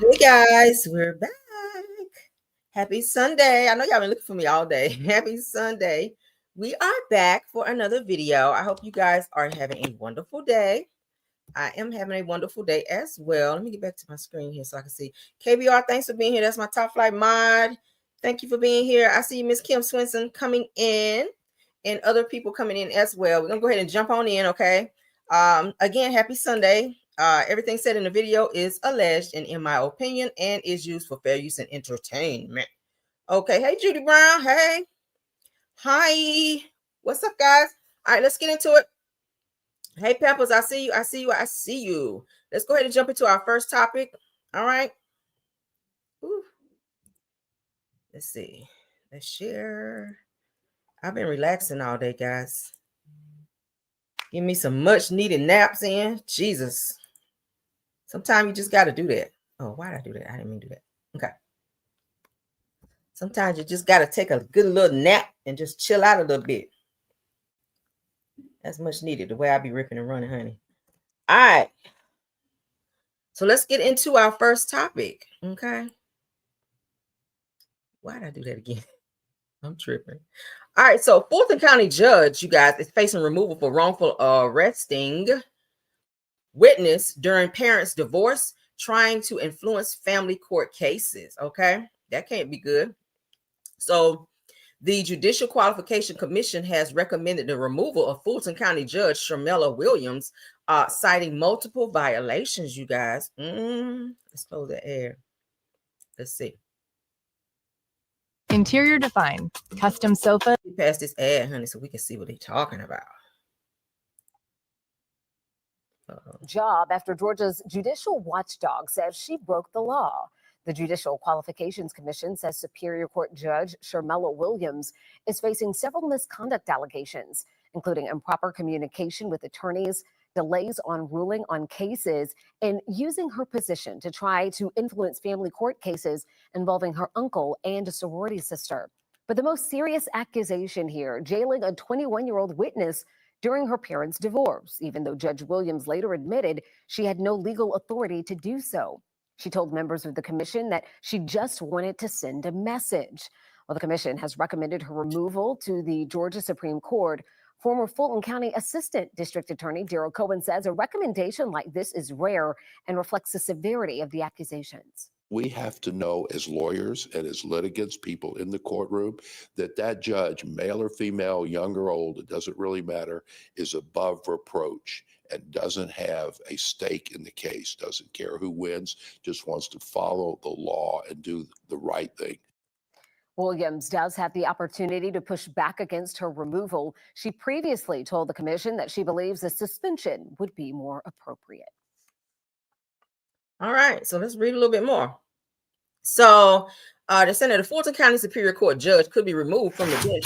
Hey guys, we're back. Happy Sunday. I know y'all been looking for me all day. Happy Sunday. We are back for another video. I hope you guys are having a wonderful day. I am having a wonderful day as well. Let me get back to my screen here so I can see. KBR, thanks for being here. That's my top flight mod. Thank you for being here. I see Miss Kim Swinson coming in and other people coming in as well. We're going to go ahead and jump on in, okay? Again, happy Sunday. Everything said in the video is alleged and in my opinion and is used for fair use and entertainment. Okay, hey Judy Brown, hey. Hi. What's up, guys? All right, let's get into it. Hey Peppers, I see you. Let's go ahead and jump into our first topic. All right. Ooh. Let's see. Let's share. I've been relaxing all day, guys. Give me some much needed naps in. Jesus. Sometimes you just got to do that. Oh, why did I do that? I didn't mean to do that. Okay. Sometimes you just got to take a good little nap and just chill out a little bit. That's much needed, the way I be ripping and running, honey. All right. So let's get into our first topic. Okay. Why did I do that again? I'm tripping. All right. So Fulton County judge, you guys, is facing removal for wrongful arresting witness during parents' divorce, trying to influence family court cases. Okay. That can't be good. So the Judicial Qualification Commission has recommended the removal of Fulton County Judge Porsha Williams, citing multiple violations, you guys. Let's close the air. Let's see. Interior defined, custom sofa. Pass this ad, honey, so we can see what they're talking about. Job after Georgia's judicial watchdog says she broke the law. The Judicial Qualifications Commission says Superior Court Judge Porsha Williams is facing several misconduct allegations, including improper communication with attorneys, delays on ruling on cases, and using her position to try to influence family court cases involving her uncle and a sorority sister. But the most serious accusation here, jailing a 21-year-old witness during her parents' divorce, even though Judge Williams later admitted she had no legal authority to do so. She told members of the commission that she just wanted to send a message. Well, the commission has recommended her removal to the Georgia Supreme Court. Former Fulton County Assistant District Attorney Daryl Cohen says a recommendation like this is rare and reflects the severity of the accusations. We have to know as lawyers and as litigants, people in the courtroom, that judge, male or female, young or old, it doesn't really matter, is above reproach and doesn't have a stake in the case, doesn't care who wins, just wants to follow the law and do the right thing. Williams does have the opportunity to push back against her removal. She previously told the commission that she believes a suspension would be more appropriate. All right, so let's read a little bit more. So they're saying that the Fulton County Superior Court judge could be removed from the bench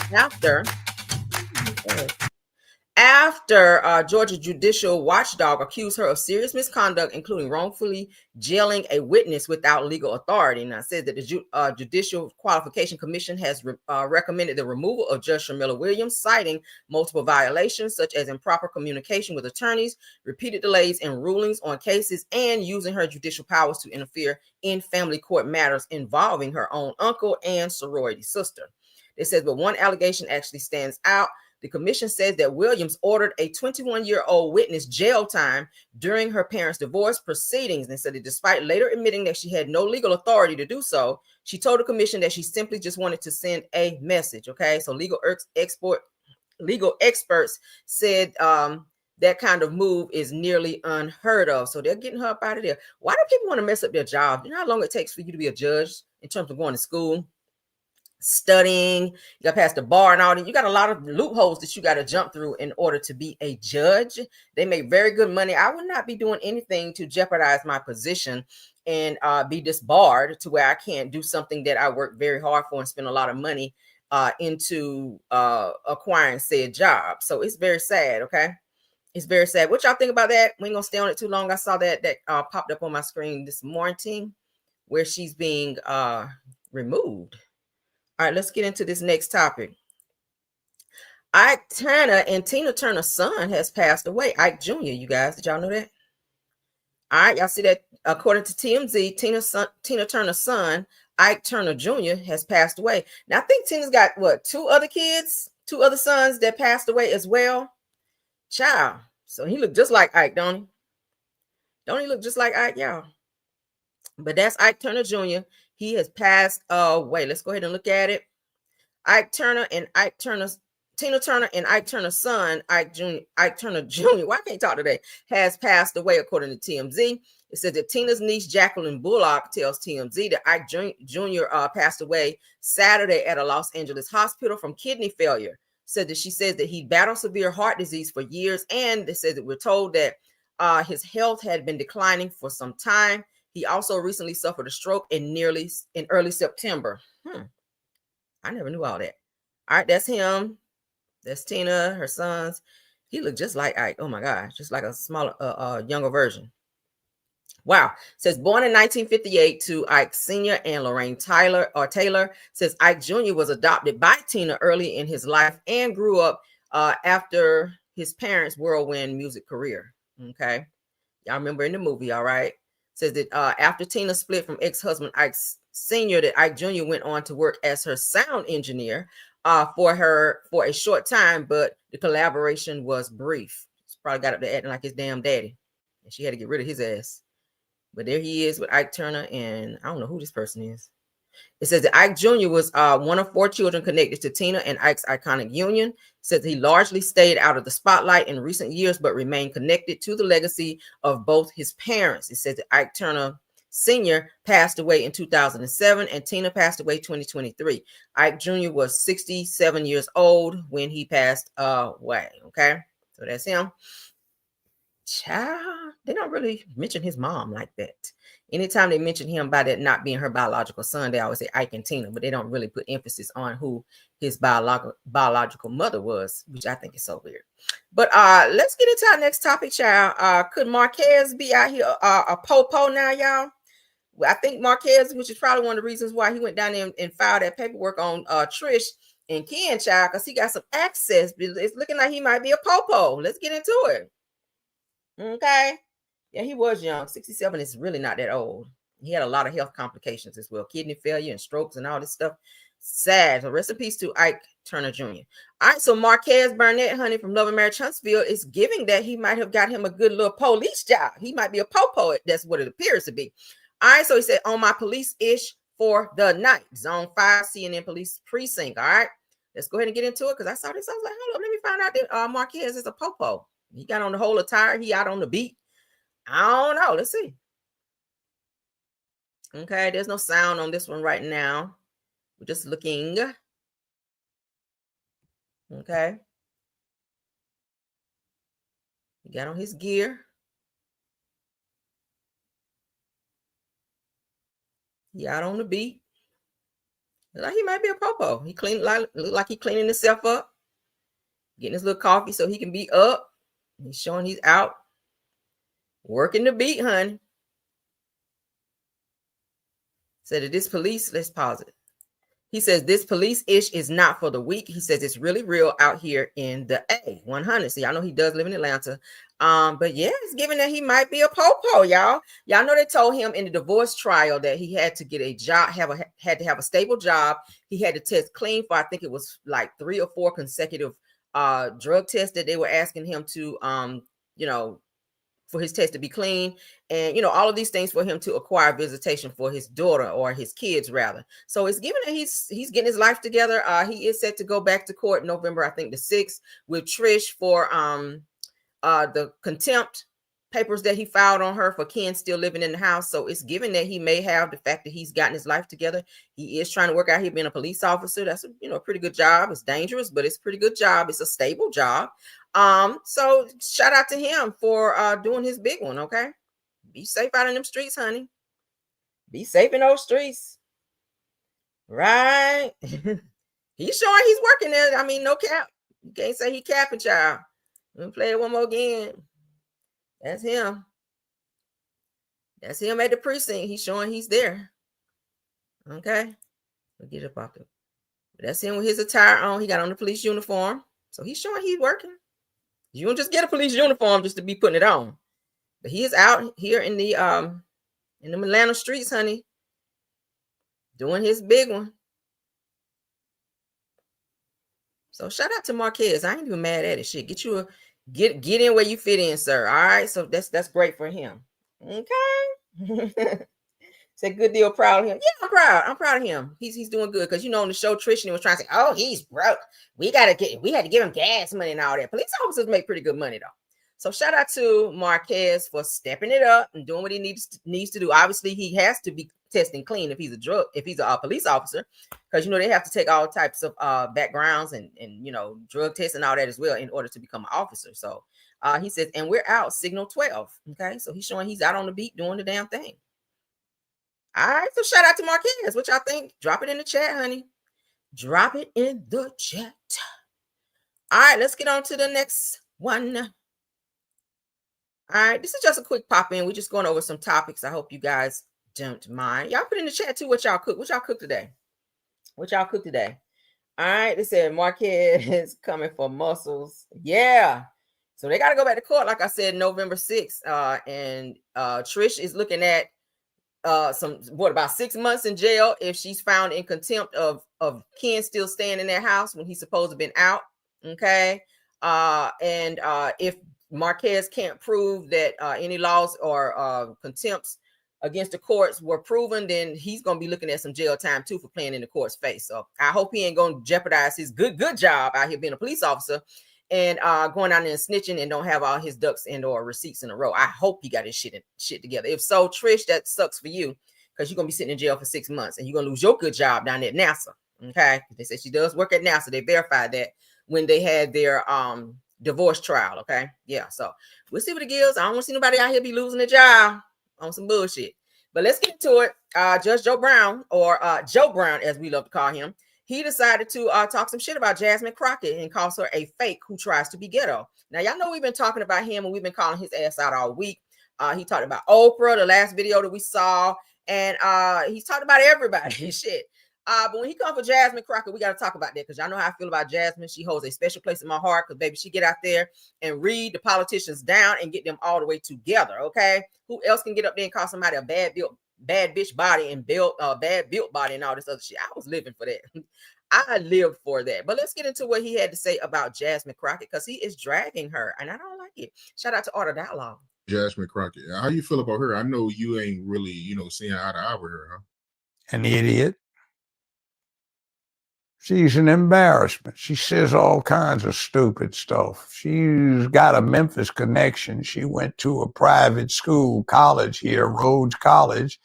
after Georgia Judicial Watchdog accused her of serious misconduct, including wrongfully jailing a witness without legal authority. Now, it says that the Judicial Qualification Commission has recommended the removal of Judge Porsha Williams, citing multiple violations such as improper communication with attorneys, repeated delays in rulings on cases, and using her judicial powers to interfere in family court matters involving her own uncle and sorority sister. It says, but one allegation actually stands out. The commission says that Williams ordered a 21-year-old witness jail time during her parents' divorce proceedings, and said that despite later admitting that she had no legal authority to do so, she told the commission that she simply just wanted to send a message. Okay, so legal experts said that kind of move is nearly unheard of. So they're getting her up out of there. Why do people want to mess up their job? You know how long it takes for you to be a judge in terms of going to school, studying, you got to pass the bar and all that. You got a lot of loopholes that you got to jump through in order to be a judge. They make very good money. I would not be doing anything to jeopardize my position and be disbarred to where I can't do something that I work very hard for and spend a lot of money into acquiring said job. So it's very sad. Okay, it's very sad. What y'all think about that? We ain't gonna stay on it too long. I saw that popped up on my screen this morning where she's being removed. All right, let's get into this next topic. Ike Turner and Tina Turner's son has passed away. Ike Jr., you guys, did y'all know that? All right, y'all see that? According to TMZ, Tina Turner's son, Ike Turner Jr., has passed away. Now, I think Tina's got, what, two other sons that passed away as well? Child. So he looked just like Ike, don't he? Don't he look just like Ike, y'all? But that's Ike Turner Jr. He has passed away. Let's go ahead and look at it. Tina Turner and Ike Turner's son, Ike Turner Jr., why I can't talk today, has passed away, according to TMZ. It says that Tina's niece, Jacqueline Bullock, tells TMZ that Ike Jr. Passed away Saturday at a Los Angeles hospital from kidney failure. She says that he battled severe heart disease for years, and they said that we're told that his health had been declining for some time. He also recently suffered a stroke in early September. I never knew all that. All right, that's him. That's Tina, her sons. He looked just like Ike. Oh my gosh, just like a smaller, younger version. Wow. Says born in 1958 to Ike Sr. and Lorraine Taylor. Says Ike Jr. was adopted by Tina early in his life and grew up after his parents' whirlwind music career. Okay. Y'all remember in the movie, all right? Says that after Tina split from ex-husband Ike Sr., that Ike Jr. went on to work as her sound engineer for a short time, but the collaboration was brief. He's probably got up to acting like his damn daddy, and she had to get rid of his ass. But there he is with Ike Turner, and I don't know who this person is. It says that Ike Jr. was one of 4 children connected to Tina and Ike's iconic union. It says he largely stayed out of the spotlight in recent years, but remained connected to the legacy of both his parents. It says that Ike Turner Sr. passed away in 2007, and Tina passed away 2023. Ike Jr. was 67 years old when he passed away. Okay, so that's him. Child, they don't really mention his mom like that. Anytime they mention him by that not being her biological son, they always say Ike and Tina, but they don't really put emphasis on who his biological mother was, which I think is so weird. But let's get into our next topic, child. Could Marquez be out here a po-po now, y'all? Well, I think Marquez, which is probably one of the reasons why he went down there and filed that paperwork on Trish and Ken, child, because he got some access. It's looking like he might be a po-po. Let's get into it. Okay. Yeah, he was young. 67 is really not that old. He had a lot of health complications as well, kidney failure and strokes and all this stuff. Sad. So rest in peace to Ike Turner Jr. All right, so Marquez Barnett, honey, from Love and Marriage Huntsville, is giving that he might have got him a good little police job. He might be a po-po. That's what it appears to be. All right, so he said, on my police-ish for the night. Zone 5, CNN Police Precinct. All right, let's go ahead and get into it, because I saw this. I was like, hold up, let me find out that Marquez is a po-po. He got on the whole attire. He out on the beat. I don't know. Let's see. Okay, there's no sound on this one right now. We're just looking. Okay. He got on his gear. He out on the beat. Like he might be a po-po. He look like he cleaning himself up, getting his little coffee so he can be up. He's showing he's out working the beat, honey. Said that this police, let's pause it. He says this police-ish is not for the weak. He says it's really real out here in the A100. So y'all know he does live in Atlanta. But yeah, it's given that he might be a po-po, y'all. Y'all know they told him in the divorce trial that he had to get a job, had to have a stable job. He had to test clean for, I think it was like 3 or 4 consecutive drug tests that they were asking him to, for his test to be clean, and all of these things for him to acquire visitation for his daughter, or his kids rather. So it's given that he's getting his life together. He is set to go back to court November, I think the 6th, with Trish for the contempt papers that he filed on her for Ken still living in the house. So it's given that he may have the fact that he's gotten his life together. He is trying to work out here being a police officer. That's a pretty good job. It's dangerous, but it's a pretty good job. It's a stable job. So shout out to him for doing his big one. Okay, be safe out in them streets, honey. Be safe in those streets, right? He's showing he's working there. I mean, no cap. You can't say he capping, child. Let me play it one more again. That's him. That's him at the precinct. He's showing he's there. Okay, we'll get up off there. That's him with his attire on. He got on the police uniform, so he's showing he's working. You don't just get a police uniform just to be putting it on. But he is out here in the Atlanta streets, honey, doing his big one. So shout out to Marquez. I ain't even mad at it. Shit, get in where you fit in, sir. All right. So that's great for him. Okay. Say good deal, proud of him. Yeah, I'm proud of him. He's doing good because on the show, Trishan was trying to say, oh, he's broke. We had to give him gas money and all that. Police officers make pretty good money though. So shout out to Marquez for stepping it up and doing what he needs to do. Obviously, he has to be testing clean if he's a police officer, because they have to take all types of backgrounds and drug tests and all that as well in order to become an officer. So he says, and we're out signal 12. Okay, so he's showing he's out on the beat doing the damn thing. All right, so shout out to Marquez. What y'all think? Drop it in the chat, honey. Drop it in the chat. All right, let's get on to the next one. All right, this is just a quick pop in. We're just going over some topics. I hope you guys don't mind. Y'all put in the chat too what y'all cook. What y'all cook today? All right, they said Marquez is coming for muscles. Yeah. So they got to go back to court, like I said, November 6th. And Trish is looking at about 6 months in jail if she's found in contempt of Ken still staying in their house when he's supposed to have been out. Okay. And if Marquez can't prove that any laws or contempts against the courts were proven, then he's going to be looking at some jail time too for playing in the court's face. So I hope he ain't going to jeopardize his good job out here being a police officer and going out there and snitching and don't have all his ducks and or receipts in a row. I hope he got his shit together. If so, Trish, that sucks for you, because you're going to be sitting in jail for 6 months and you're going to lose your good job down at NASA. Okay. They said she does work at NASA. They verified that when they had their divorce trial. Okay. Yeah. So we'll see what it gives. I don't want to see nobody out here be losing their job on some bullshit. But let's get to it. Judge Joe Brown, or Joe Brown, as we love to call him, he decided to talk some shit about Jasmine Crockett and calls her a fake who tries to be ghetto. Now, y'all know we've been talking about him and we've been calling his ass out all week. He talked about Oprah, the last video that we saw, and he's talked about everybody. Shit. But when he comes for Jasmine Crockett, we got to talk about that, because y'all know how I feel about Jasmine. She holds a special place in my heart, because baby, she get out there and read the politicians down and get them all the way together. Okay, who else can get up there and call somebody a bad bitch body and bad built body and all this other shit? I was living for that. I lived for that. But let's get into what he had to say about Jasmine Crockett, because he is dragging her and I don't like it. Shout out to Art of Dialogue. Jasmine Crockett, how you feel about her? I know you ain't really seeing eye to eye with her, huh? An idiot. She's an embarrassment. She says all kinds of stupid stuff. She's got a Memphis connection. She went to a private college here, Rhodes College,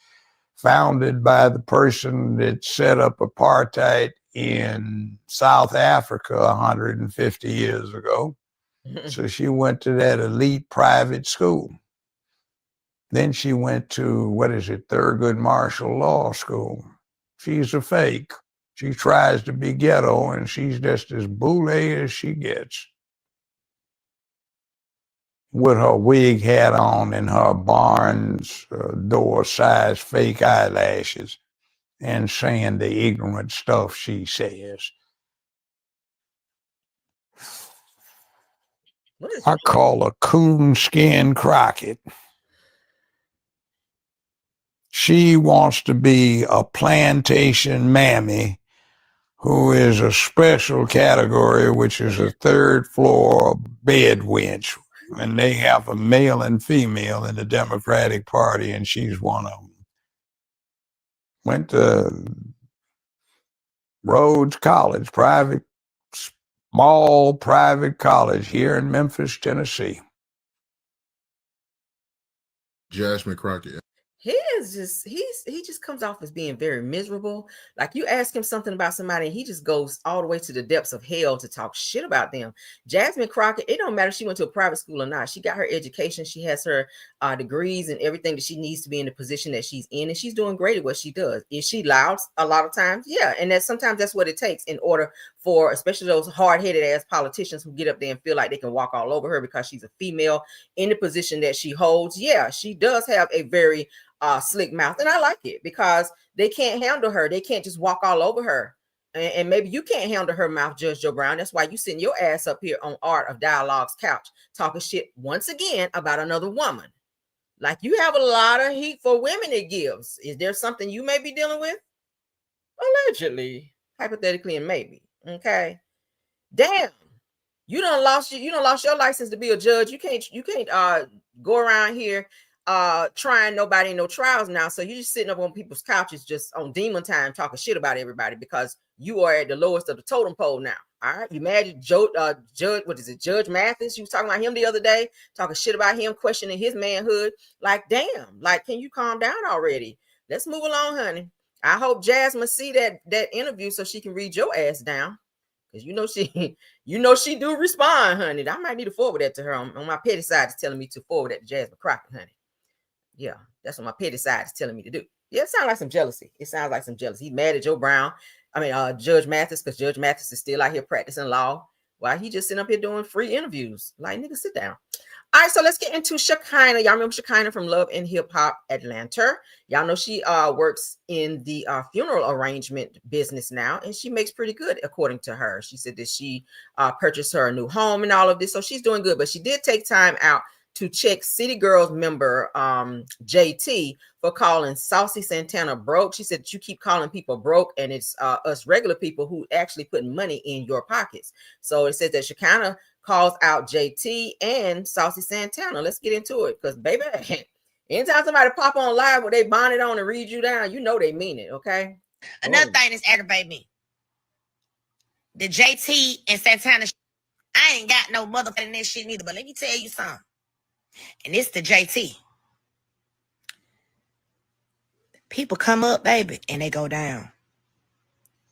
founded by the person that set up apartheid in South Africa 150 years ago. So she went to that elite private school. Then she went to, Thurgood Marshall Law School. She's a fake. She tries to be ghetto, and she's just as boule as she gets. With her wig hat on and her Barnes door size fake eyelashes, and saying the ignorant stuff she says. I call her coonskin Crockett. She wants to be a plantation mammy, who is a special category, which is a third floor bed wench. And they have a male and female in the Democratic Party, and she's one of them. Went to Rhodes College, small private college here in Memphis, Tennessee. Jasmine Crockett. He just comes off as being very miserable. Like, you ask him something about somebody and he just goes all the way to the depths of hell to talk shit about them. Jasmine Crockett, it don't matter if she went to a private school or not. She got her education. She has her degrees and everything that she needs to be in the position that she's in, and she's doing great at what she does. Is she loud a lot of times? Yeah, and sometimes that's what it takes in order for, especially those hard-headed ass politicians who get up there and feel like they can walk all over her because she's a female in the position that she holds. Yeah, she does have a very slick mouth, and I like it, because they can't handle her. They can't just walk all over her, and maybe you can't handle her mouth, Judge Joe Brown. That's why you sitting your ass up here on Art of Dialogue's couch talking shit once again about another woman. Like, you have a lot of heat for women it gives. Is there something you may be dealing with? Allegedly, hypothetically, and maybe. Okay. Damn. You done lost your license to be a judge. You can't go around here trying nobody in no trials now. So you're just sitting up on people's couches just on demon time talking shit about everybody because you are at the lowest of the totem pole now. All right. You mad at Judge Mathis? You was talking about him the other day, talking shit about him, questioning his manhood. Like, damn, like, can you calm down already? Let's move along, honey. I hope Jasmine see that interview so she can read your ass down. Because she do respond, honey. I might need to forward that to her on my petty side is telling me to forward that to Jasmine Crockett, honey. Yeah, that's what my petty side is telling me to do. Yeah, it sounds like some jealousy. He mad at Judge Mathis, because Judge Mathis is still out here practicing law while he just sitting up here doing free interviews. Like, nigga, sit down. All right, so let's get into Shekinah. Y'all remember Shekinah from Love and Hip Hop Atlanta? Y'all know she works in the funeral arrangement business now, and she makes pretty good, according to her. She said that she purchased her a new home and all of this, so she's doing good. But she did take time out to check City Girls member JT for calling Saucy Santana broke. She said, you keep calling people broke, and it's us regular people who actually put money in your pockets. So it says that Shekinah calls out JT and Saucy Santana. Let's get into it, because baby, anytime somebody pop on live with they bonnet on and read you down, you know they mean it, okay? Another thing that's aggravating me, the JT and Santana, I ain't got no motherfucking that shit neither, but let me tell you something. And it's the JT. People come up, baby, and they go down.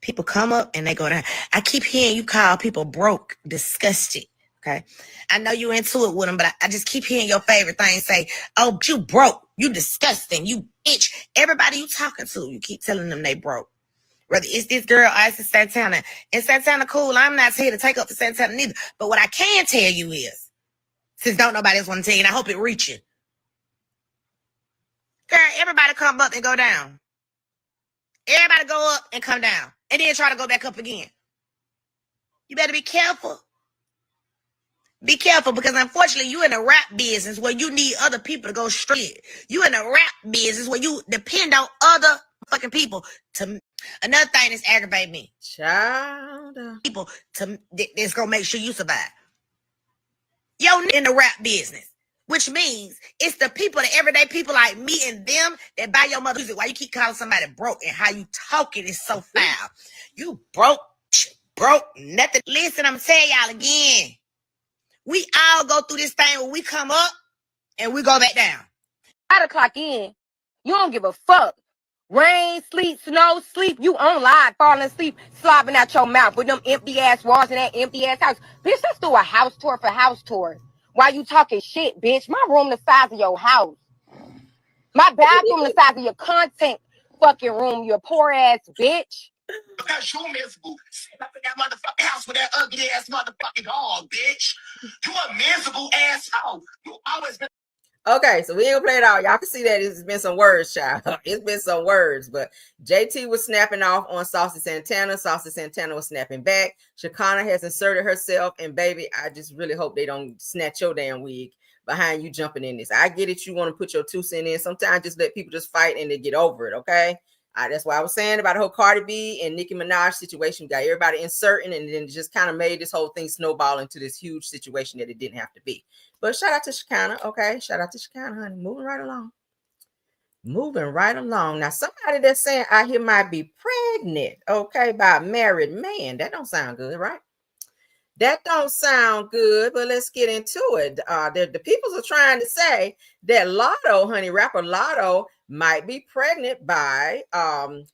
People come up and they go down. I keep hearing you call people broke, disgusted. Okay. I know you into it with them, but I just keep hearing your favorite thing say, oh, you broke, you disgusting, you bitch. Everybody you talking to, you keep telling them they broke. Whether it's this girl or it's Santana. And Santana cool, I'm not here to take up for Santana neither. But what I can tell you is, since don't nobody else want to tell you, and I hope it reach you. Girl, everybody come up and go down. Everybody go up and come down. And then try to go back up again. You better be careful. Be careful, because unfortunately you in a rap business where you need other people to go straight. You in a rap business where you depend on other fucking people to. Another thing that's aggravating me. Child. People that's gonna make sure you survive. Yo, in the rap business, which means it's the people, the everyday people like me and them that buy your mother music. Why you keep calling somebody broke and how you talking is so foul. You broke, nothing. Listen, I'm telling y'all again. We all go through this thing where we come up and we go back down. 5 o'clock in, you don't give a fuck. Rain, sleet, snow, sleep, you on live, falling asleep, slobbing out your mouth with them empty ass walls and that empty ass house. Bitch, let's do a house tour for house tour. Why you talking shit, bitch? My room the size of your house. My bathroom the size of your content fucking room, you poor ass bitch. Because you miserable. Sit up in that motherfucking house with that ugly ass motherfucking dog, bitch. You a miserable asshole. You always been. Okay, so we ain't gonna play it all. Y'all can see that it's been some words, child. It's been some words, but JT was snapping off on Saucy Santana. Saucy Santana was snapping back. Shekinah has inserted herself, and baby, I just really hope they don't snatch your damn wig behind you jumping in this. I get it. You want to put your 2 cents in. Sometimes just let people just fight and they get over it, okay? That's why I was saying about the whole Cardi B and Nicki Minaj situation. We got everybody inserting, and then just kind of made this whole thing snowball into this huge situation that it didn't have to be. But shout out to Shekinah, okay? Shout out to Shekinah, honey. Moving right along. Now, somebody that's saying I hear might be pregnant, okay, by a married man. That don't sound good, right? That don't sound good, but let's get into it. The peoples are trying to say that Latto, honey, rapper Latto, might be pregnant by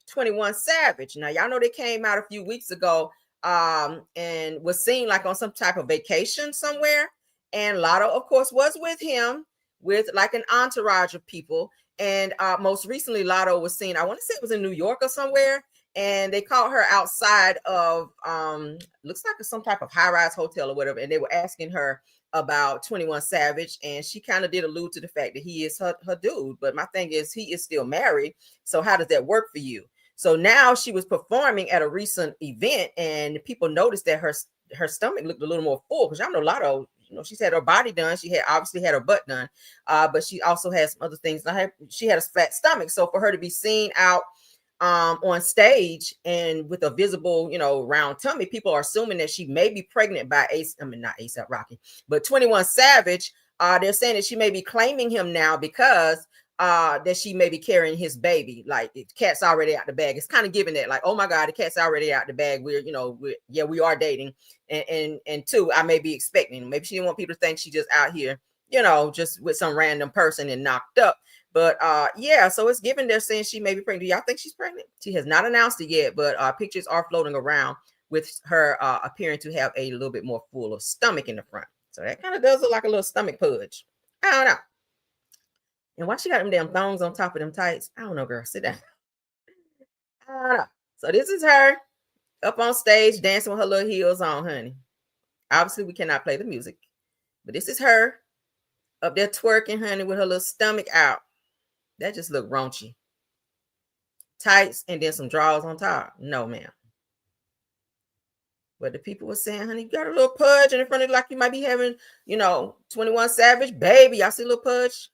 21 Savage. Now, y'all know they came out a few weeks ago and was seen like on some type of vacation somewhere. And Latto, of course, was with him with like an entourage of people. And most recently, Latto was seen, I want to say it was in New York or somewhere. And they caught her outside of, looks like some type of high-rise hotel or whatever. And they were asking her about 21 Savage. And she kind of did allude to the fact that he is her dude. But my thing is, he is still married. So how does that work for you? So now she was performing at a recent event, and people noticed that her stomach looked a little more full. Because y'all know Latto, she's had her body done. She had obviously had her butt done, but she also has some other things. She had a flat stomach, so for her to be seen out on stage and with a visible, round tummy, people are assuming that she may be pregnant by not ASAP Rocky, but 21 Savage. They're saying that she may be claiming him now because that she may be carrying his baby. Like, the cat's already out the bag. It's kind of giving that, like, oh my God, the cat's already out the bag. We are dating. And two, I may be expecting. Maybe she didn't want people to think she just out here, just with some random person and knocked up. But so it's given they're saying she may be pregnant. Do y'all think she's pregnant? She has not announced it yet, but pictures are floating around with her appearing to have a little bit more full of stomach in the front. So that kind of does look like a little stomach pudge. I don't know. And why she got them damn thongs on top of them tights? I don't know, girl. Sit down. I don't know. So this is her up on stage dancing with her little heels on, honey. Obviously, we cannot play the music, but this is her up there twerking, honey, with her little stomach out. That just looked raunchy. Tights and then some drawers on top. No, ma'am. But the people were saying, honey, you got a little pudge in front of you, like you might be having, 21 Savage. Baby, y'all see a little pudge?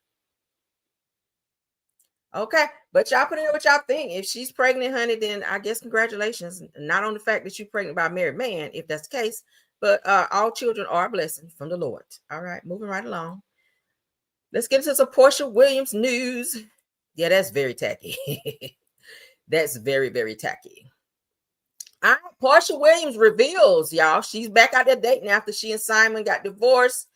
Okay, but y'all put in what y'all think. If she's pregnant, honey, then I guess congratulations. Not on the fact that you're pregnant by a married man, if that's the case, but all children are a blessing from the Lord. All right, moving right along. Let's get into some Porsha Williams news. Yeah, that's very tacky. That's very, very tacky. All right, Porsha Williams reveals, y'all, she's back out there dating after she and Simon got divorced.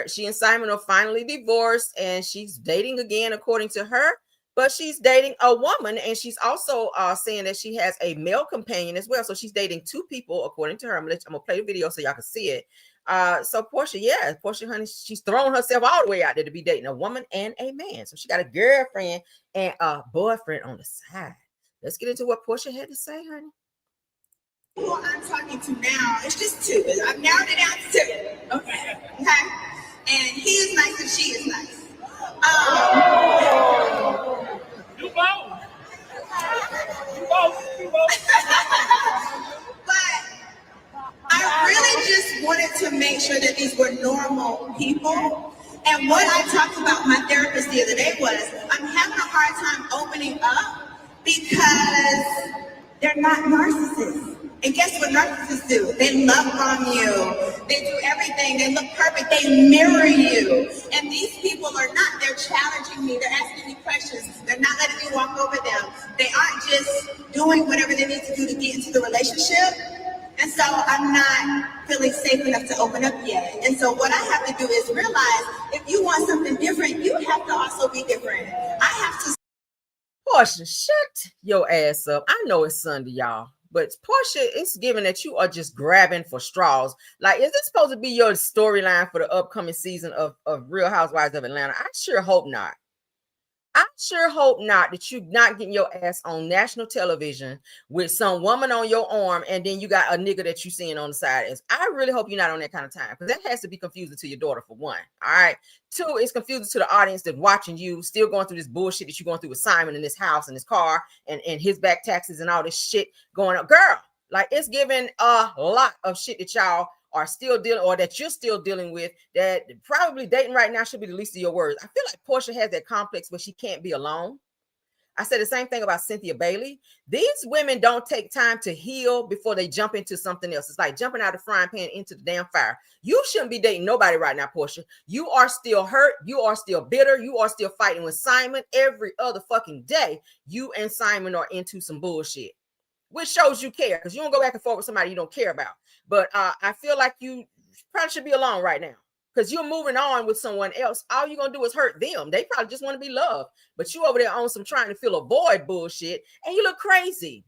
She and Simon are finally divorced, and she's dating again, according to her. But she's dating a woman, and she's also saying that she has a male companion as well. So she's dating two people, according to her. I'm gonna play the video so y'all can see it. So Porsha, honey, she's thrown herself all the way out there to be dating a woman and a man. So she got a girlfriend and a boyfriend on the side. Let's get into what Porsha had to say, honey. Who I'm talking to now, it's just two. I've narrowed it down to two. Okay. And he is nice and she is nice. You both. But I really just wanted to make sure that these were normal people. And what I talked about my therapist the other day was, I'm having a hard time opening up because they're not narcissists. And guess what narcissists do? They love on you. They do everything. They look perfect. They mirror you. And these people are not. They're challenging me. They're asking me questions. They're not letting me walk over them. They aren't just doing whatever they need to do to get into the relationship. And so I'm not feeling safe enough to open up yet. And so what I have to do is realize if you want something different, you have to also be different. I have to. Porsha, shut your ass up. I know it's Sunday, y'all. But Porsha, it's given that you are just grabbing for straws. Like, is this supposed to be your storyline for the upcoming season of Real Housewives of Atlanta? I sure hope not. I sure hope not that you're not getting your ass on national television with some woman on your arm and then you got a nigga that you seeing on the side. I really hope you're not on that kind of time, because that has to be confusing to your daughter, for one. All right. Two, it's confusing to the audience that's watching you still going through this bullshit that you're going through with Simon in this house and his car and his back taxes and all this shit going up. Girl, like, it's giving a lot of shit that y'all are still dealing, or that you're still dealing with, that probably dating right now should be the least of your worries. I feel like Porsha has that complex where she can't be alone. I said the same thing about Cynthia Bailey. These women don't take time to heal before they jump into something else. It's like jumping out of the frying pan into the damn fire. You shouldn't be dating nobody right now, Porsha. You are still hurt. You are still bitter. You are still fighting with Simon every other fucking day. You and Simon are into some bullshit, which shows you care, because you don't go back and forth with somebody you don't care about. But I feel like you probably should be alone right now, because you're moving on with someone else. All you're going to do is hurt them. They probably just want to be loved. But you over there on some trying to fill a void bullshit, and you look crazy.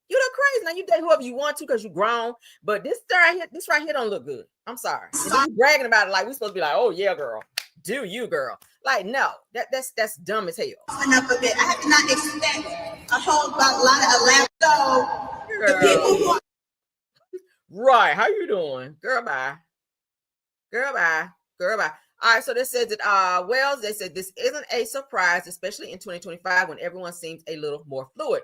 You look crazy. Now, you date whoever you want to because you're grown. But this right here don't look good. I'm sorry. You bragging about it like we're supposed to be like, oh, yeah, girl. Do you, girl? Like, no. That's dumb as hell. Open up a bit. I have to not expect a whole lot of elaborate. So the people who are right, how you doing? Girl, bye. Girl, bye. Girl, bye. All right, so they said that Wells, they said this isn't a surprise, especially in 2025 when everyone seems a little more fluid.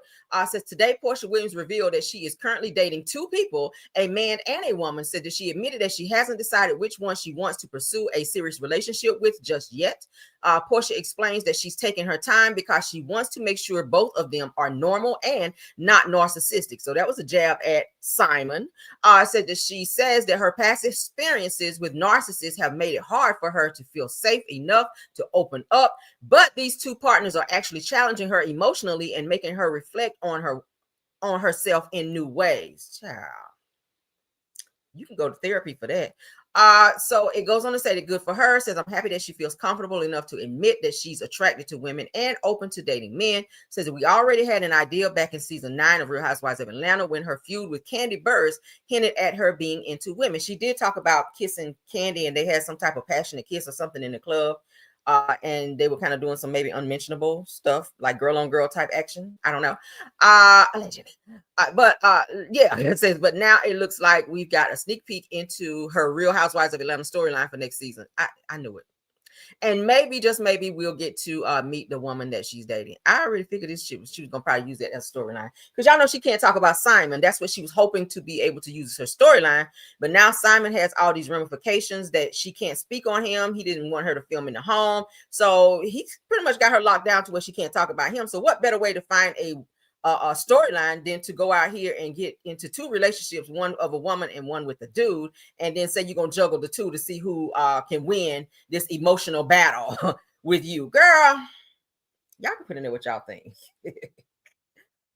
Says today, Porsha Williams revealed that she is currently dating two people, a man and a woman. Said that she admitted that she hasn't decided which one she wants to pursue a serious relationship with just yet. Porsha explains that she's taking her time because she wants to make sure both of them are normal and not narcissistic. So that was a jab at Simon. Said that she says that her past experiences with narcissists have made it hard for her to feel safe enough to open up, but these two partners are actually challenging her emotionally and making her reflect on herself in new ways. Child, you can go to therapy for that. So it goes on to say that good for her. Says I'm happy that she feels comfortable enough to admit that she's attracted to women and open to dating men. Says that we already had an idea back in season 9 of Real Housewives of Atlanta when her feud with Kandi Burruss hinted at her being into women. She did talk about kissing Kandi, and they had some type of passionate kiss or something in the club. And they were kind of doing some maybe unmentionable stuff, like girl on girl type action. I don't know. Allegedly. Yeah, it says, but now it looks like we've got a sneak peek into her Real Housewives of Atlanta storyline for next season. I knew it. And maybe, just maybe, we'll get to meet the woman that she's dating. I already figured she was gonna probably use that as a storyline, because y'all know she can't talk about Simon. That's what she was hoping to be able to use as her storyline. But now Simon has all these ramifications that she can't speak on him. He didn't want her to film in the home, so he's pretty much got her locked down to where she can't talk about him. So what better way to find a storyline than to go out here and get into two relationships, one of a woman and one with a dude, and then say you're gonna juggle the two to see who can win this emotional battle with you. Girl, y'all can put in there what y'all think.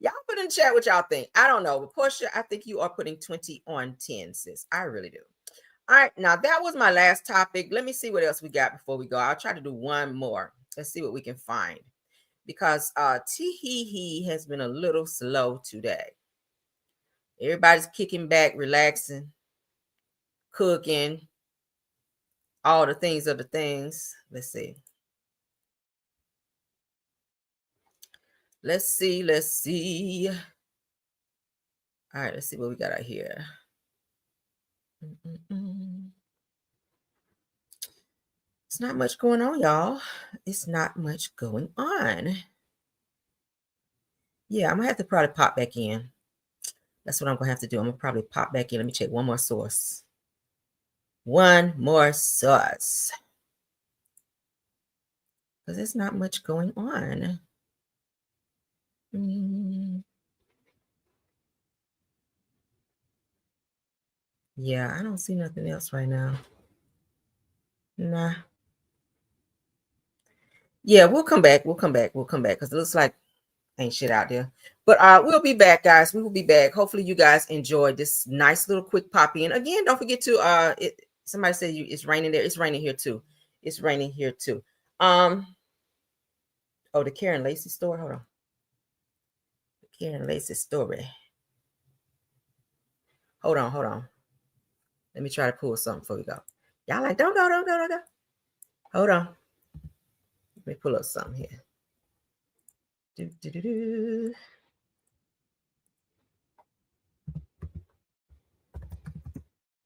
Y'all put in the chat what y'all think. I don't know, but Porsha, I think you are putting 20 on 10, sis. I really do. All right, now that was my last topic. Let me see what else we got before we go. I'll try to do one more. Let's see what we can find, because T has been a little slow today. Everybody's kicking back, relaxing, cooking, all the things of the things. Let's see. Let's see. All right, let's see what we got out here. It's not much going on, y'all. It's not much going on. Yeah, I'm gonna have to probably pop back in. That's what I'm gonna have to do. I'm gonna probably pop back in. Let me check one more source. One more source. Because there's not much going on. Yeah, I don't see nothing else right now. Nah. Yeah, we'll come back. We'll come back because it looks like ain't shit out there. But we'll be back, guys. We will be back. Hopefully you guys enjoyed this nice little quick pop in. Again, don't forget to somebody said it's raining there. It's raining here too. It's raining here too. Oh, the Karen Lacey store. Hold on. The Karen Lacey story. Hold on. Let me try to pull something before we go. Y'all like, don't go. Hold on. Let me pull up something here.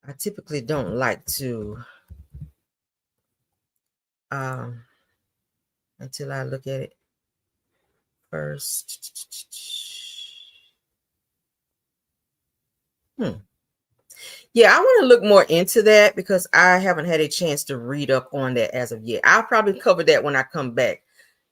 I typically don't like to until I look at it first. Yeah, I want to look more into that because I haven't had a chance to read up on that as of yet. I'll probably cover that when I come back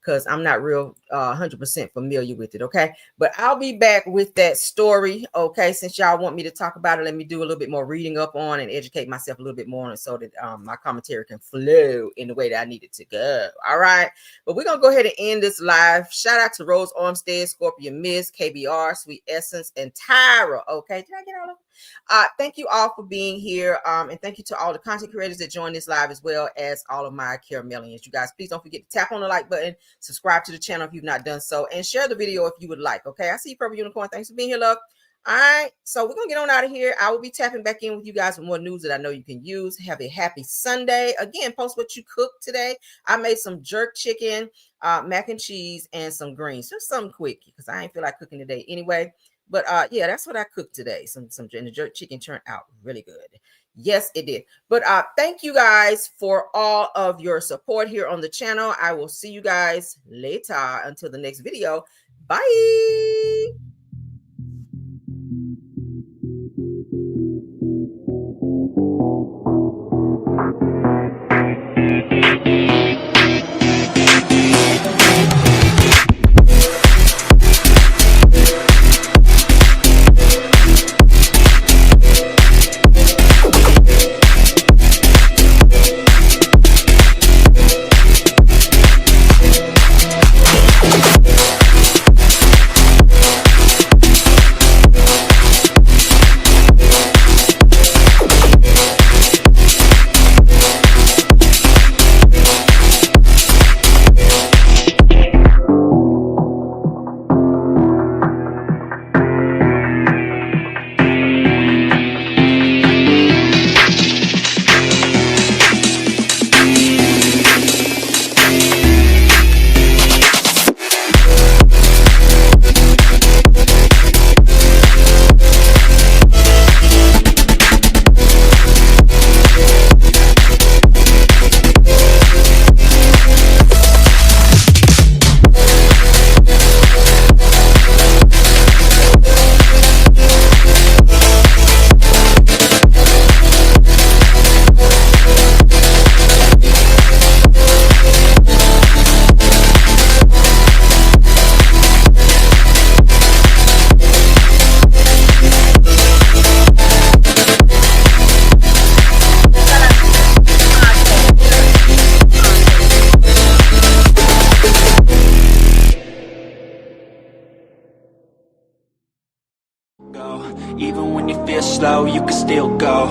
because I'm not real 100% familiar with it, okay? But I'll be back with that story, okay? Since y'all want me to talk about it, let me do a little bit more reading up on and educate myself a little bit more on it so that my commentary can flow in the way that I need it to go, all right? But we're going to go ahead and end this live. Shout out to Rose Armstead, Scorpion Miss, KBR, Sweet Essence, and Tyra, okay? Did I get all of them? Thank you all for being here, and thank you to all the content creators that joined this live, as well as all of my Caramelians. You guys, please don't forget to tap on the like button, subscribe to the channel if you've not done so, and share the video if you would like, okay? I see you, Purple Unicorn. Thanks for being here, love. All right, so we're gonna get on out of here. I will be tapping back in with you guys with more news that I know you can use. Have a happy Sunday. Again, post what you cooked today. I made some jerk chicken, mac and cheese, and some greens. Just something quick because I ain't feel like cooking today anyway. But yeah, that's what I cooked today. Some and the jerk chicken turned out really good. Yes, it did. But thank you guys for all of your support here on the channel. I will see you guys later until the next video. Bye. Even when you feel slow, you can still go.